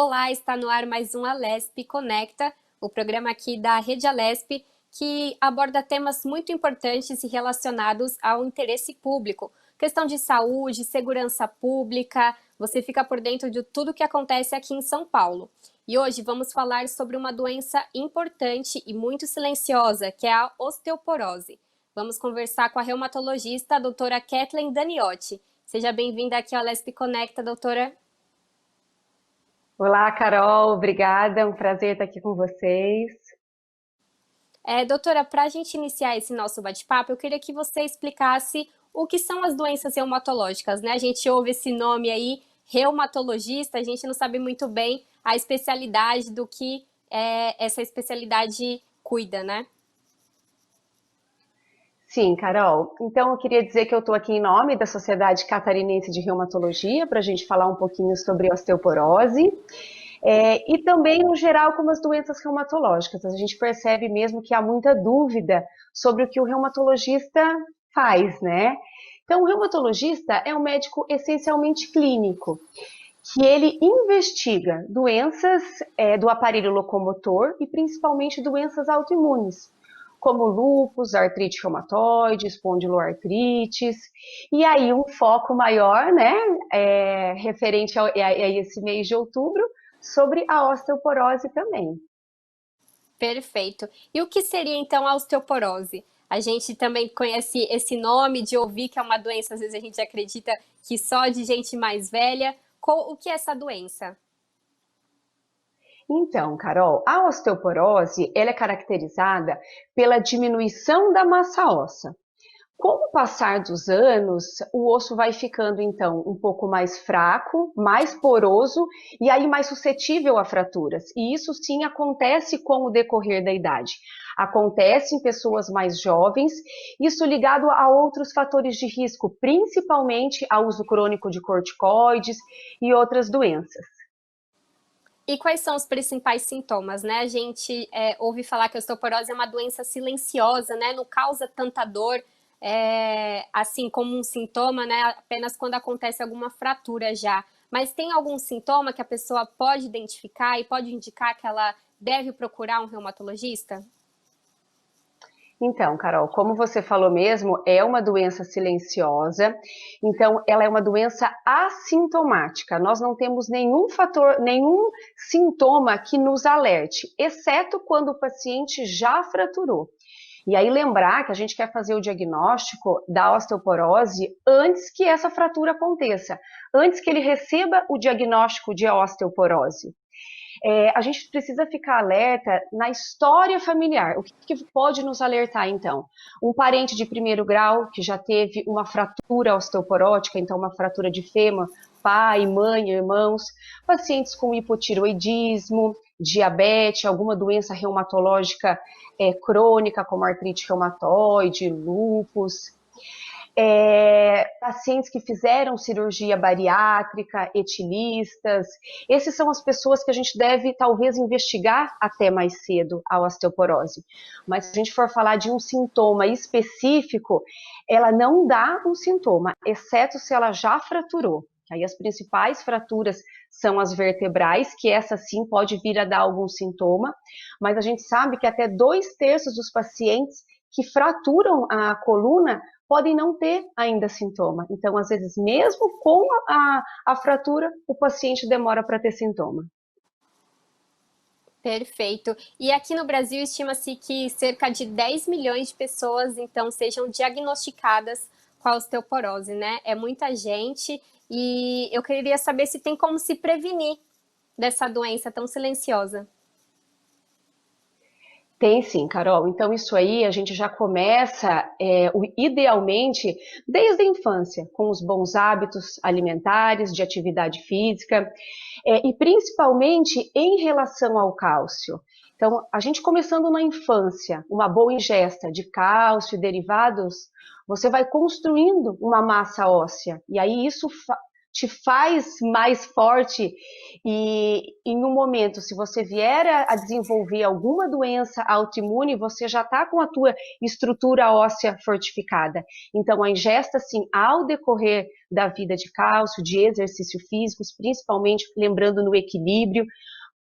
Olá, está no ar mais um Alesp Conecta, o programa aqui da Rede Alesp, que aborda temas muito importantes e relacionados ao interesse público. Questão de saúde, segurança pública, você fica por dentro de tudo que acontece aqui em São Paulo. E hoje vamos falar sobre uma doença importante e muito silenciosa, que é a osteoporose. Vamos conversar com a reumatologista, a doutora Kathleen Daniotti. Seja bem-vinda aqui ao Alesp Conecta, doutora. Olá, Carol, obrigada, é um prazer estar aqui com vocês. Doutora, para a gente iniciar esse nosso bate-papo, eu queria que você explicasse o que são as doenças reumatológicas, né? A gente ouve esse nome aí, reumatologista, a gente não sabe muito bem a especialidade do que essa especialidade cuida, né? Sim, Carol, então eu queria dizer que eu estou aqui em nome da Sociedade Catarinense de Reumatologia para a gente falar um pouquinho sobre osteoporose e também, no geral, como as doenças reumatológicas. A gente percebe mesmo que há muita dúvida sobre o que o reumatologista faz, né? Então, o reumatologista é um médico essencialmente clínico, que ele investiga doenças do aparelho locomotor e principalmente doenças autoimunes, como lúpus, artrite reumatoide, espondiloartrites, e aí um foco maior, né, referente a esse mês de outubro, sobre a osteoporose também. Perfeito. E o que seria então a osteoporose? A gente também conhece esse nome de ouvir que é uma doença, às vezes a gente acredita que só de gente mais velha. O que é essa doença? Então, Carol, a osteoporose ela é caracterizada pela diminuição da massa óssea. Com o passar dos anos, o osso vai ficando então um pouco mais fraco, mais poroso e aí mais suscetível a fraturas. E isso sim acontece com o decorrer da idade. Acontece em pessoas mais jovens, isso ligado a outros fatores de risco, principalmente ao uso crônico de corticoides e outras doenças. E quais são os principais sintomas, né? A gente ouve falar que a osteoporose é uma doença silenciosa, né? Não causa tanta dor, assim como um sintoma, né? Apenas quando acontece alguma fratura já. Mas tem algum sintoma que a pessoa pode identificar e pode indicar que ela deve procurar um reumatologista? Então, Carol, como você falou mesmo, é uma doença silenciosa, então ela é uma doença assintomática. Nós não temos nenhum fator, nenhum sintoma que nos alerte, exceto quando o paciente já fraturou. E aí lembrar que a gente quer fazer o diagnóstico da osteoporose antes que essa fratura aconteça, antes que ele receba o diagnóstico de osteoporose. A gente precisa ficar alerta na história familiar. O que pode nos alertar, então? Um parente de primeiro grau que já teve uma fratura osteoporótica, então uma fratura de fêmur, pai, mãe, irmãos, pacientes com hipotiroidismo, diabetes, alguma doença reumatológica crônica, como artrite reumatoide, lúpus, pacientes que fizeram cirurgia bariátrica, etilistas. Essas são as pessoas que a gente deve talvez investigar até mais cedo a osteoporose. Mas se a gente for falar de um sintoma específico, ela não dá um sintoma, exceto se ela já fraturou. Aí as principais fraturas são as vertebrais, que essa sim pode vir a dar algum sintoma, mas a gente sabe que até 2/3 dos pacientes que fraturam a coluna podem não ter ainda sintoma. Então, às vezes, mesmo com a fratura, o paciente demora para ter sintoma. Perfeito. E aqui no Brasil estima-se que cerca de 10 milhões de pessoas, então, sejam diagnosticadas com a osteoporose, né? É muita gente e eu queria saber se tem como se prevenir dessa doença tão silenciosa. Tem sim, Carol. Então, isso aí a gente já começa, idealmente, desde a infância, com os bons hábitos alimentares, de atividade física, e principalmente em relação ao cálcio. Então, a gente começando na infância, uma boa ingesta de cálcio e derivados, você vai construindo uma massa óssea, e aí isso te faz mais forte e em um momento, se você vier a desenvolver alguma doença autoimune, você já está com a tua estrutura óssea fortificada. Então, a ingesta, sim, ao decorrer da vida de cálcio, de exercício físicos, principalmente lembrando no equilíbrio,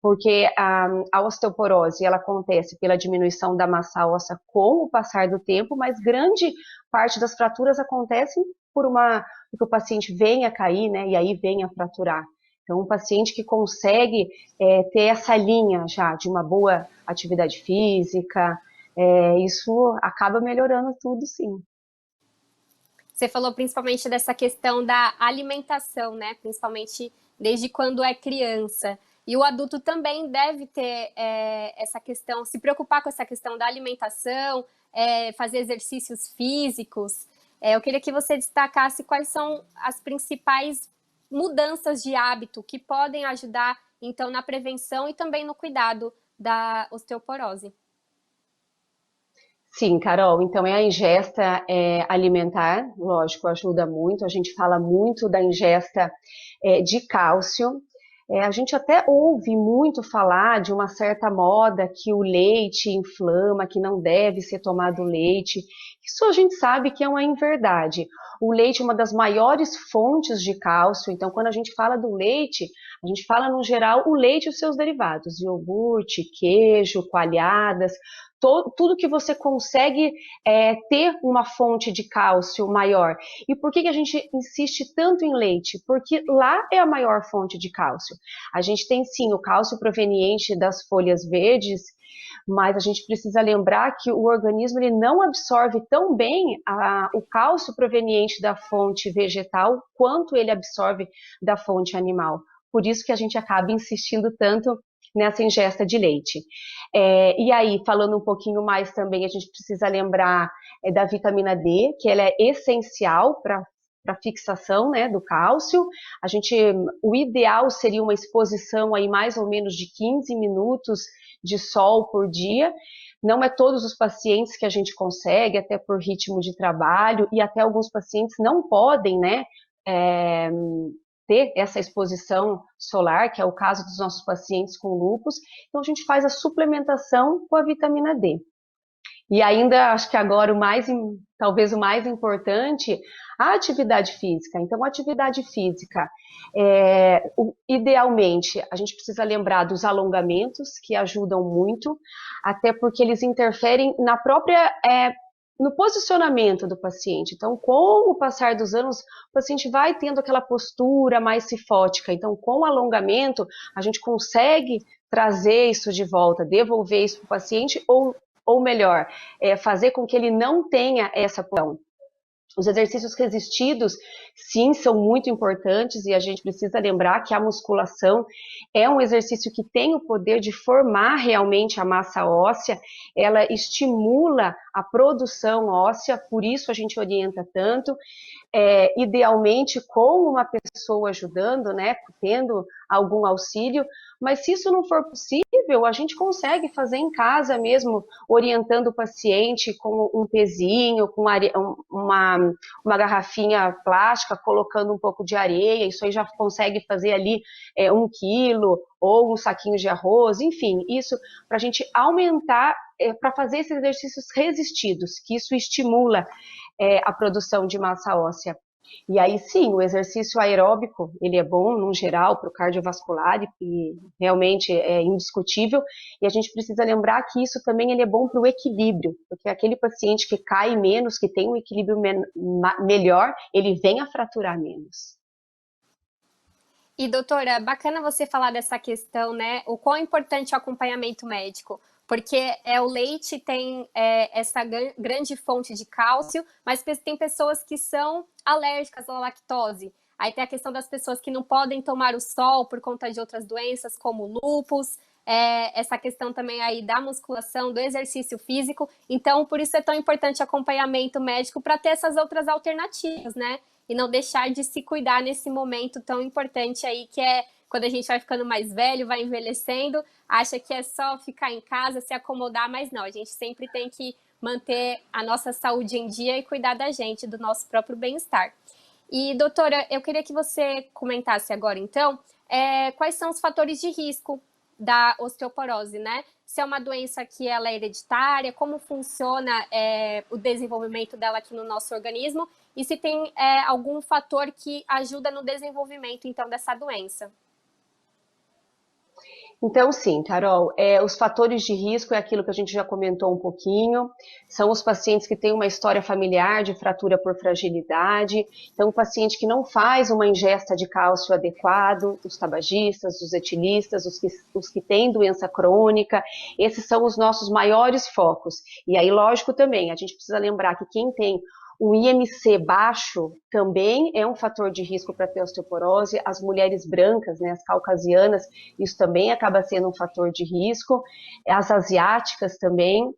porque a osteoporose ela acontece pela diminuição da massa óssea com o passar do tempo, mas grande parte das fraturas acontecem porque o paciente vem a cair, né, e aí vem a fraturar. Então, um paciente que consegue ter essa linha já de uma boa atividade física, isso acaba melhorando tudo, sim. Você falou principalmente dessa questão da alimentação, né? Principalmente desde quando é criança. E o adulto também deve ter essa questão, se preocupar com essa questão da alimentação, fazer exercícios físicos. Eu queria que você destacasse quais são as principais mudanças de hábito que podem ajudar, então, na prevenção e também no cuidado da osteoporose. Sim, Carol, então a ingesta alimentar, lógico, ajuda muito. A gente fala muito da ingesta de cálcio. A gente até ouve muito falar de uma certa moda que o leite inflama, que não deve ser tomado leite. Isso a gente sabe que é uma inverdade. O leite é uma das maiores fontes de cálcio, então quando a gente fala do leite, a gente fala no geral o leite e os seus derivados, iogurte, queijo, coalhadas, tudo que você consegue ter uma fonte de cálcio maior. E por que a gente insiste tanto em leite? Porque lá é a maior fonte de cálcio. A gente tem sim o cálcio proveniente das folhas verdes, mas a gente precisa lembrar que o organismo ele não absorve tão bem o cálcio proveniente da fonte vegetal quanto ele absorve da fonte animal. Por isso que a gente acaba insistindo tanto nessa ingesta de leite. E aí, falando um pouquinho mais também, a gente precisa lembrar da vitamina D, que ela é essencial para a fixação, né, do cálcio. O ideal seria uma exposição aí mais ou menos de 15 minutos de sol por dia. Não é todos os pacientes que a gente consegue, até por ritmo de trabalho, e até alguns pacientes não podem, né, ter essa exposição solar, que é o caso dos nossos pacientes com lúpus. Então, a gente faz a suplementação com a vitamina D. E ainda, acho que agora talvez o mais importante, a atividade física. Então, a atividade física, idealmente, a gente precisa lembrar dos alongamentos, que ajudam muito, até porque eles interferem no posicionamento do paciente. Então, com o passar dos anos, o paciente vai tendo aquela postura mais cifótica. Então, com o alongamento, a gente consegue trazer isso de volta, devolver isso para o paciente, ou melhor, fazer com que ele não tenha essa posição. Os exercícios resistidos, sim, são muito importantes e a gente precisa lembrar que a musculação é um exercício que tem o poder de formar realmente a massa óssea, ela estimula a produção óssea, por isso a gente orienta tanto, idealmente com uma pessoa ajudando, né, tendo algum auxílio, mas se isso não for possível, a gente consegue fazer em casa mesmo, orientando o paciente com um pezinho, com uma garrafinha plástica, colocando um pouco de areia, isso aí já consegue fazer ali 1 quilo, ou um saquinho de arroz, enfim, isso para a gente aumentar, para fazer esses exercícios resistidos, que isso estimula a produção de massa óssea. E aí sim, o exercício aeróbico, ele é bom, no geral, para o cardiovascular e realmente é indiscutível. E a gente precisa lembrar que isso também ele é bom para o equilíbrio, porque aquele paciente que cai menos, que tem um equilíbrio melhor, ele vem a fraturar menos. E, doutora, bacana você falar dessa questão, né? O quão importante é o acompanhamento médico, porque o leite tem essa grande fonte de cálcio, mas tem pessoas que são alérgicas à lactose. Aí tem a questão das pessoas que não podem tomar o sol por conta de outras doenças, como lúpus, essa questão também aí da musculação, do exercício físico. Então, por isso é tão importante acompanhamento médico para ter essas outras alternativas, né? E não deixar de se cuidar nesse momento tão importante aí, que é quando a gente vai ficando mais velho, vai envelhecendo, acha que é só ficar em casa, se acomodar, mas não, a gente sempre tem que manter a nossa saúde em dia e cuidar da gente, do nosso próprio bem-estar. E, doutora, eu queria que você comentasse agora, então, quais são os fatores de risco da osteoporose, né? Se é uma doença que ela é hereditária, como funciona o desenvolvimento dela aqui no nosso organismo e se tem algum fator que ajuda no desenvolvimento, então, dessa doença. Então, sim, Carol, os fatores de risco é aquilo que a gente já comentou um pouquinho, são os pacientes que têm uma história familiar de fratura por fragilidade, então o paciente que não faz uma ingesta de cálcio adequado, os tabagistas, os etilistas, os que têm doença crônica, esses são os nossos maiores focos. E aí, lógico também, a gente precisa lembrar que quem tem o IMC baixo também é um fator de risco para ter osteoporose. As mulheres brancas, né, as caucasianas, isso também acaba sendo um fator de risco. As asiáticas também.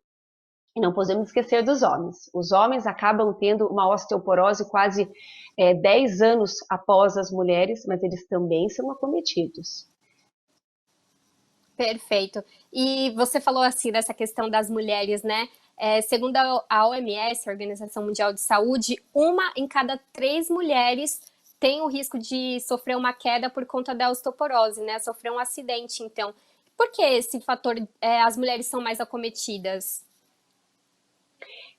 E não podemos esquecer dos homens. Os homens acabam tendo uma osteoporose quase 10 anos após as mulheres, mas eles também são acometidos. Perfeito. E você falou assim dessa questão das mulheres, né? Segundo a OMS, a Organização Mundial de Saúde, 1 em cada 3 mulheres tem o risco de sofrer uma queda por conta da osteoporose, né? Sofrer um acidente, então. Por que esse fator, as mulheres são mais acometidas?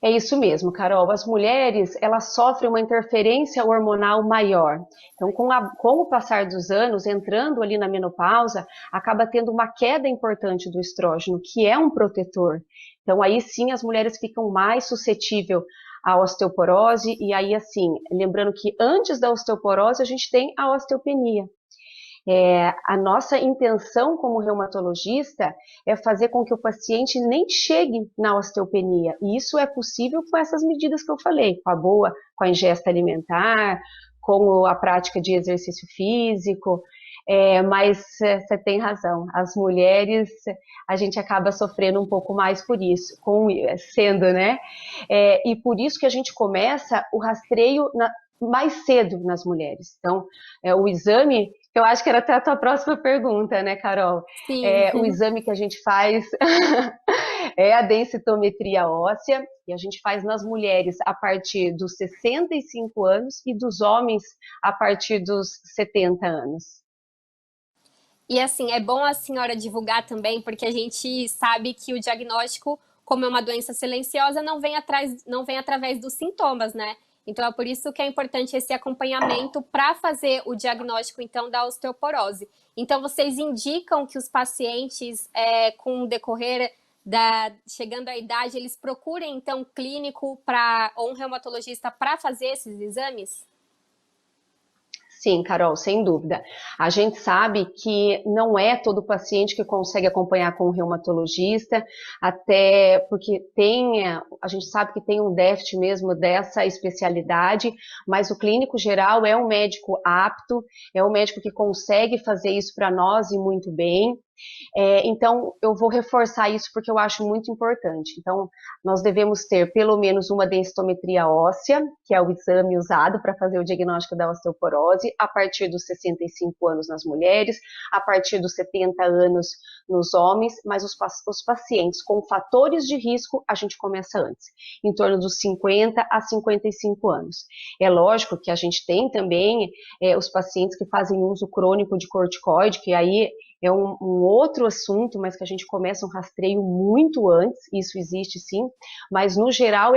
É isso mesmo, Carol. As mulheres, elas sofrem uma interferência hormonal maior. Então, com o passar dos anos, entrando ali na menopausa, acaba tendo uma queda importante do estrógeno, que é um protetor. Então, aí sim, as mulheres ficam mais suscetíveis à osteoporose. E aí, assim, lembrando que antes da osteoporose, a gente tem a osteopenia. A nossa intenção como reumatologista é fazer com que o paciente nem chegue na osteopenia. E isso é possível com essas medidas que eu falei, com a ingesta alimentar, com a prática de exercício físico. Mas você tem razão, as mulheres a gente acaba sofrendo um pouco mais por isso, sendo, né? E por isso que a gente começa o rastreio mais cedo nas mulheres. Então, o exame, eu acho que era até a tua próxima pergunta, né, Carol? Sim. O exame que a gente faz é a densitometria óssea, e a gente faz nas mulheres a partir dos 65 anos e dos homens a partir dos 70 anos. E assim, é bom a senhora divulgar também, porque a gente sabe que o diagnóstico, como é uma doença silenciosa, não vem através dos sintomas, né? Então é por isso que é importante esse acompanhamento para fazer o diagnóstico, então, da osteoporose. Então, vocês indicam que os pacientes, com o decorrer chegando à idade, eles procurem, então, um clínico ou um reumatologista para fazer esses exames? Sim, Carol, sem dúvida. A gente sabe que não é todo paciente que consegue acompanhar com um reumatologista, até porque a gente sabe que tem um déficit mesmo dessa especialidade, mas o clínico geral é um médico apto, é um médico que consegue fazer isso para nós e muito bem. Então, eu vou reforçar isso porque eu acho muito importante. Então, nós devemos ter pelo menos uma densitometria óssea, que é o exame usado para fazer o diagnóstico da osteoporose, a partir dos 65 anos nas mulheres, a partir dos 70 anos nos homens, mas os pacientes com fatores de risco, a gente começa antes, em torno dos 50 a 55 anos. É lógico que a gente tem também os pacientes que fazem uso crônico de corticoide, que aí é um outro assunto, mas que a gente começa um rastreio muito antes, isso existe sim, mas no geral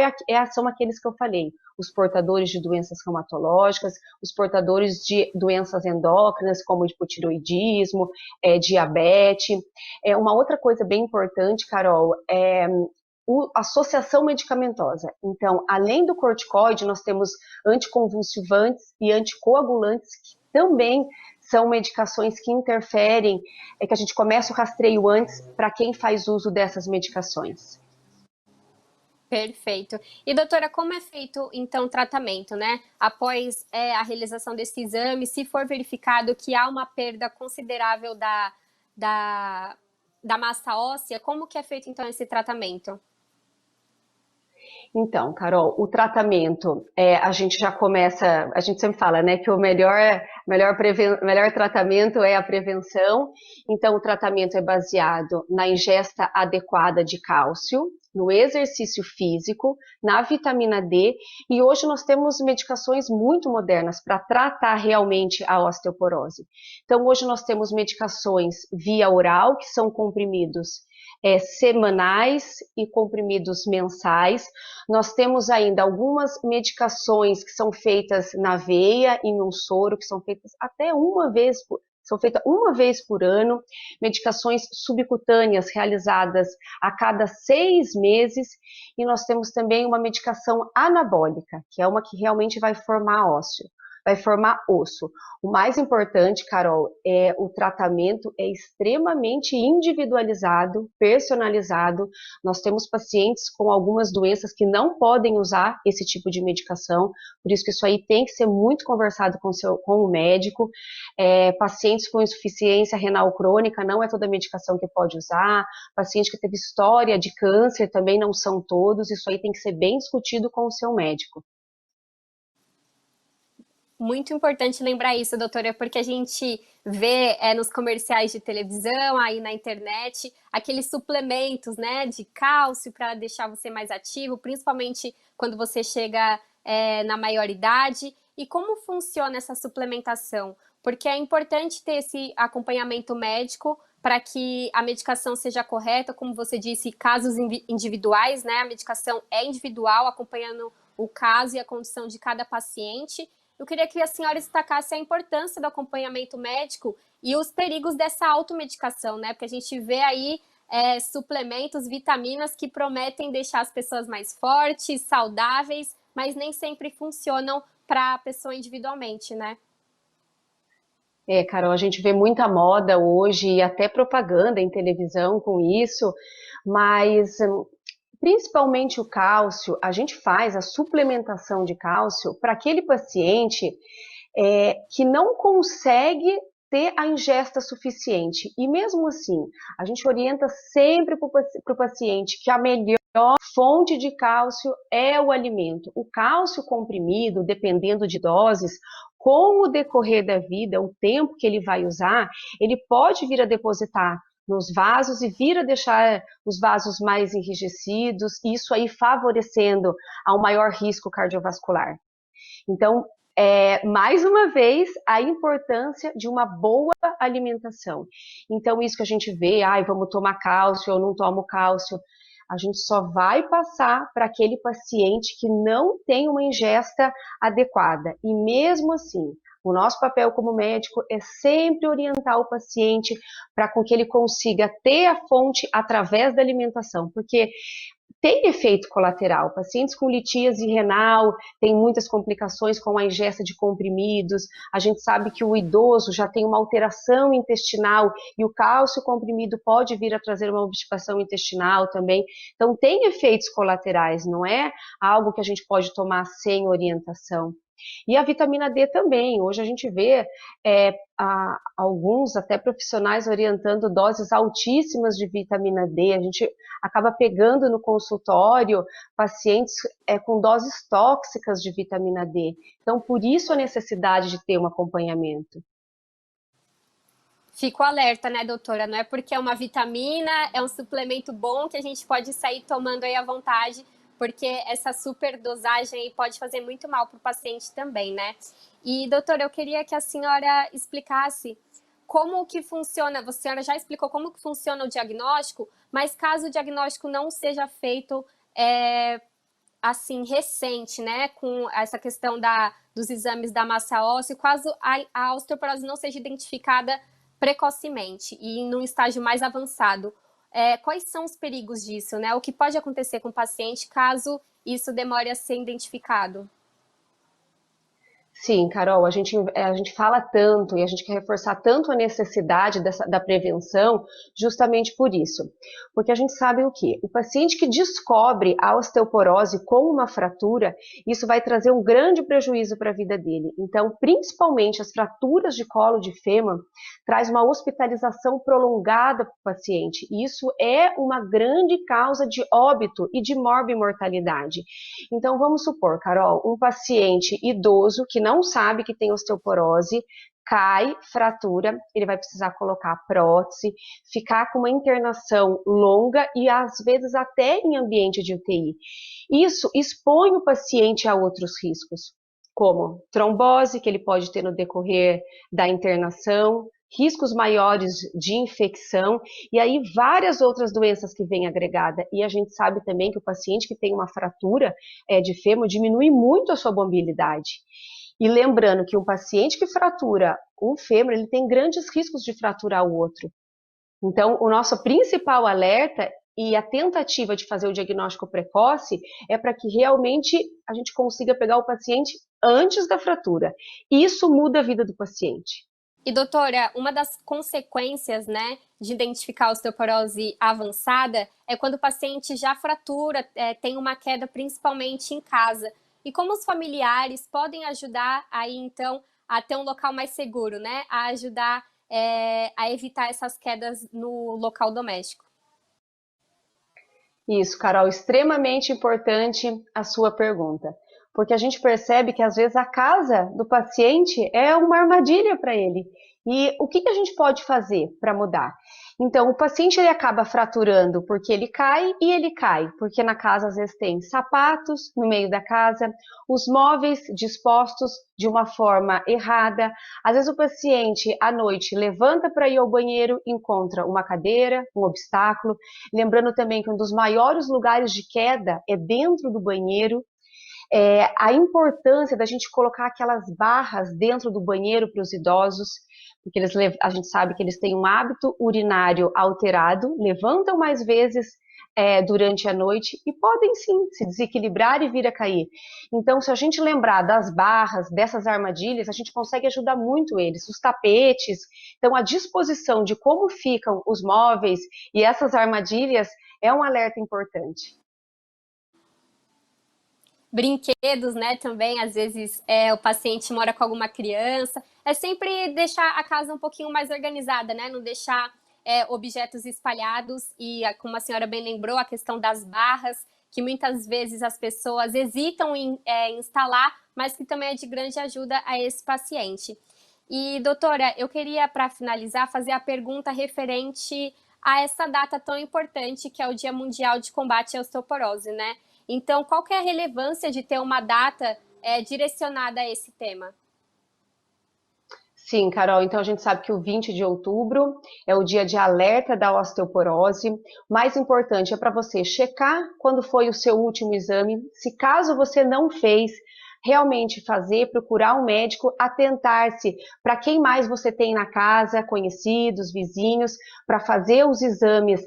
são aqueles que eu falei, os portadores de doenças reumatológicas, os portadores de doenças endócrinas, como hipotireoidismo, diabetes. Uma outra coisa bem importante, Carol, associação medicamentosa. Então, além do corticoide, nós temos anticonvulsivantes e anticoagulantes que também são medicações que interferem, que a gente começa o rastreio antes para quem faz uso dessas medicações. Perfeito. E doutora, como é feito então o tratamento, né? Após a realização desse exame, se for verificado que há uma perda considerável da, da massa óssea, como que é feito então esse tratamento? Então, Carol, o tratamento, a gente já começa, a gente sempre fala, né, que o melhor Melhor tratamento é a prevenção. Então, o tratamento é baseado na ingesta adequada de cálcio, no exercício físico, na vitamina D, e hoje nós temos medicações muito modernas para tratar realmente a osteoporose. Então, hoje nós temos medicações via oral, que são comprimidos semanais e comprimidos mensais. Nós temos ainda algumas medicações que são feitas na veia e no soro, que são feitas até são feitas uma vez por ano, medicações subcutâneas realizadas a cada 6 meses, e nós temos também uma medicação anabólica, que é uma que realmente vai formar ósseo, vai formar osso. O mais importante, Carol, o tratamento é extremamente individualizado, personalizado. Nós temos pacientes com algumas doenças que não podem usar esse tipo de medicação, por isso que isso aí tem que ser muito conversado com o médico. Pacientes com insuficiência renal crônica, não é toda medicação que pode usar. Paciente que teve história de câncer, também não são todos. Isso aí tem que ser bem discutido com o seu médico. Muito importante lembrar isso, doutora, porque a gente vê nos comerciais de televisão, aí na internet, aqueles suplementos, né, de cálcio para deixar você mais ativo, principalmente quando você chega na maioridade. E como funciona essa suplementação? Porque é importante ter esse acompanhamento médico para que a medicação seja correta, como você disse, casos individuais, né? A medicação é individual, acompanhando o caso e a condição de cada paciente. Eu queria que a senhora destacasse a importância do acompanhamento médico e os perigos dessa automedicação, né? Porque a gente vê aí suplementos, vitaminas que prometem deixar as pessoas mais fortes, saudáveis, mas nem sempre funcionam para a pessoa individualmente, né? Carol, a gente vê muita moda hoje e até propaganda em televisão com isso, mas principalmente o cálcio, a gente faz a suplementação de cálcio para aquele paciente que não consegue ter a ingesta suficiente. E mesmo assim, a gente orienta sempre para o paciente que a melhor fonte de cálcio é o alimento. O cálcio comprimido, dependendo de doses, com o decorrer da vida, o tempo que ele vai usar, ele pode vir a depositar nos vasos e vir a deixar os vasos mais enrijecidos, isso aí favorecendo ao maior risco cardiovascular. Então, mais uma vez, a importância de uma boa alimentação. Então, isso que a gente vê, vamos tomar cálcio, eu não tomo cálcio, a gente só vai passar para aquele paciente que não tem uma ingesta adequada. E mesmo assim, o nosso papel como médico é sempre orientar o paciente para que ele consiga ter a fonte através da alimentação, porque tem efeito colateral. Pacientes com litíase renal têm muitas complicações com a ingesta de comprimidos. A gente sabe que o idoso já tem uma alteração intestinal e o cálcio comprimido pode vir a trazer uma obstipação intestinal também. Então, tem efeitos colaterais, não é algo que a gente pode tomar sem orientação. E a vitamina D também. Hoje a gente vê alguns até profissionais orientando doses altíssimas de vitamina D. A gente acaba pegando no consultório pacientes com doses tóxicas de vitamina D. Então, por isso a necessidade de ter um acompanhamento. Fico alerta, né, doutora? Não é porque é uma vitamina, é um suplemento bom que a gente pode sair tomando aí à vontade, porque essa superdosagem aí pode fazer muito mal para o paciente também, né? E, doutora, eu queria que a senhora explicasse como que funciona, a senhora já explicou como que funciona o diagnóstico, mas caso o diagnóstico não seja feito assim, recente, né, com essa questão dos exames da massa óssea, caso a osteoporose não seja identificada precocemente e num estágio mais avançado, quais são os perigos disso, né? O que pode acontecer com o paciente caso isso demore a ser identificado? Sim, Carol, a gente fala tanto e a gente quer reforçar tanto a necessidade da prevenção justamente por isso. Porque a gente sabe o quê? O paciente que descobre a osteoporose com uma fratura, isso vai trazer um grande prejuízo para a vida dele. Então, principalmente as fraturas de colo de fêmur, traz uma hospitalização prolongada para o paciente. E isso é uma grande causa de óbito e de morbimortalidade. Então, vamos supor, Carol, um paciente idoso que não sabe que tem osteoporose, cai, fratura, ele vai precisar colocar prótese, ficar com uma internação longa e às vezes até em ambiente de UTI. Isso expõe o paciente a outros riscos, como trombose, que ele pode ter no decorrer da internação, riscos maiores de infecção e aí várias outras doenças que vêm agregada. E a gente sabe também que o paciente que tem uma fratura de fêmur diminui muito a sua mobilidade. E lembrando que um paciente que fratura um fêmur, ele tem grandes riscos de fraturar o outro. Então, o nosso principal alerta e a tentativa de fazer o diagnóstico precoce é para que realmente a gente consiga pegar o paciente antes da fratura. Isso muda a vida do paciente. E doutora, uma das consequências, né, de identificar a osteoporose avançada é quando o paciente já fratura, tem uma queda principalmente em casa. E como os familiares podem ajudar aí, então, a ter um local mais seguro, né, a ajudar a evitar essas quedas no local doméstico? Isso, Carol, extremamente importante a sua pergunta, porque a gente percebe que às vezes a casa do paciente é uma armadilha para ele. E o que a gente pode fazer para mudar? Então, o paciente ele acaba fraturando porque ele cai porque na casa às vezes tem sapatos no meio da casa, os móveis dispostos de uma forma errada. Às vezes o paciente à noite levanta para ir ao banheiro, encontra uma cadeira, um obstáculo. Lembrando também que um dos maiores lugares de queda é dentro do banheiro. A importância da gente colocar aquelas barras dentro do banheiro para os idosos, porque a gente sabe que eles têm um hábito urinário alterado, levantam mais vezes durante a noite e podem sim se desequilibrar e vir a cair. Então, se a gente lembrar das barras, dessas armadilhas, a gente consegue ajudar muito eles. Os tapetes, então a disposição de como ficam os móveis e essas armadilhas é um alerta importante. Brinquedos, né, também, às vezes o paciente mora com alguma criança, é sempre deixar a casa um pouquinho mais organizada, né, não deixar objetos espalhados e, como a senhora bem lembrou, a questão das barras, que muitas vezes as pessoas hesitam em instalar, mas que também é de grande ajuda a esse paciente. E, doutora, eu queria, para finalizar, fazer a pergunta referente a essa data tão importante que é o Dia Mundial de Combate à Osteoporose, né? Então, qual que é a relevância de ter uma data direcionada a esse tema? Sim, Carol, então a gente sabe que o 20 de outubro é o dia de alerta da osteoporose. O mais importante é para você checar quando foi o seu último exame, se caso você não fez, realmente fazer, procurar um médico, atentar-se para quem mais você tem na casa, conhecidos, vizinhos, para fazer os exames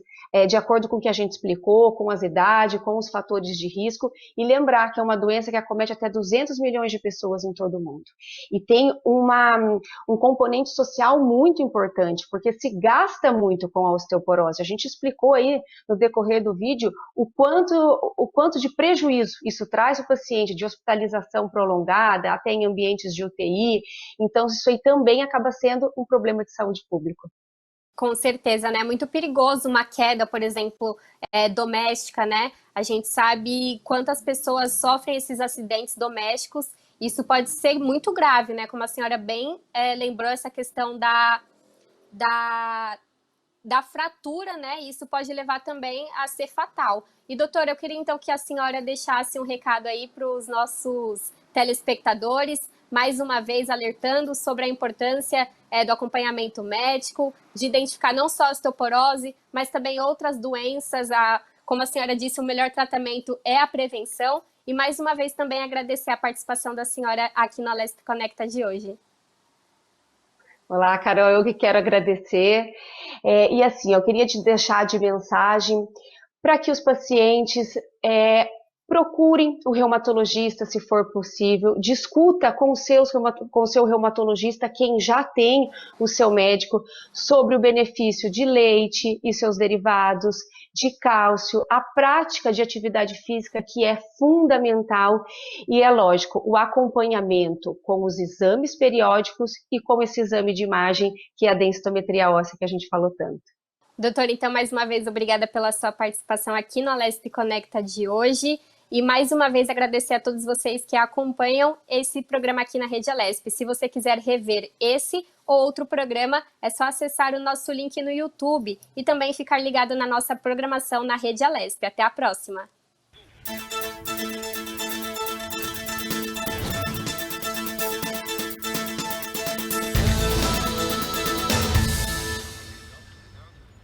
de acordo com o que a gente explicou, com as idades, com os fatores de risco, e lembrar que é uma doença que acomete até 200 milhões de pessoas em todo o mundo. E tem um componente social muito importante, porque se gasta muito com a osteoporose. A gente explicou aí no decorrer do vídeo o quanto de prejuízo isso traz ao paciente, de hospitalização prolongada, até em ambientes de UTI. Então, isso aí também acaba sendo um problema de saúde pública. Com certeza, né? É muito perigoso uma queda, por exemplo, doméstica, né? A gente sabe quantas pessoas sofrem esses acidentes domésticos. Isso pode ser muito grave, né? Como a senhora bem lembrou, essa questão da fratura, né? Isso pode levar também a ser fatal. E, doutora, eu queria então que a senhora deixasse um recado aí para os nossos telespectadores, mais uma vez alertando sobre a importância do acompanhamento médico, de identificar não só a osteoporose, mas também outras doenças. Como a senhora disse, o melhor tratamento é a prevenção. E mais uma vez também agradecer a participação da senhora aqui no Alesp Conecta de hoje. Olá, Carol, eu que quero agradecer. E assim, eu queria te deixar de mensagem para que os pacientes procurem o reumatologista, se for possível, discuta com o seu reumatologista, quem já tem o seu médico, sobre o benefício de leite e seus derivados, de cálcio, a prática de atividade física, que é fundamental, e é lógico, o acompanhamento com os exames periódicos e com esse exame de imagem, que é a densitometria óssea, que a gente falou tanto. Doutora, então, mais uma vez, obrigada pela sua participação aqui no Alesp Conecta de hoje. E mais uma vez agradecer a todos vocês que acompanham esse programa aqui na Rede Alesp. Se você quiser rever esse ou outro programa, é só acessar o nosso link no YouTube e também ficar ligado na nossa programação na Rede Alesp. Até a próxima!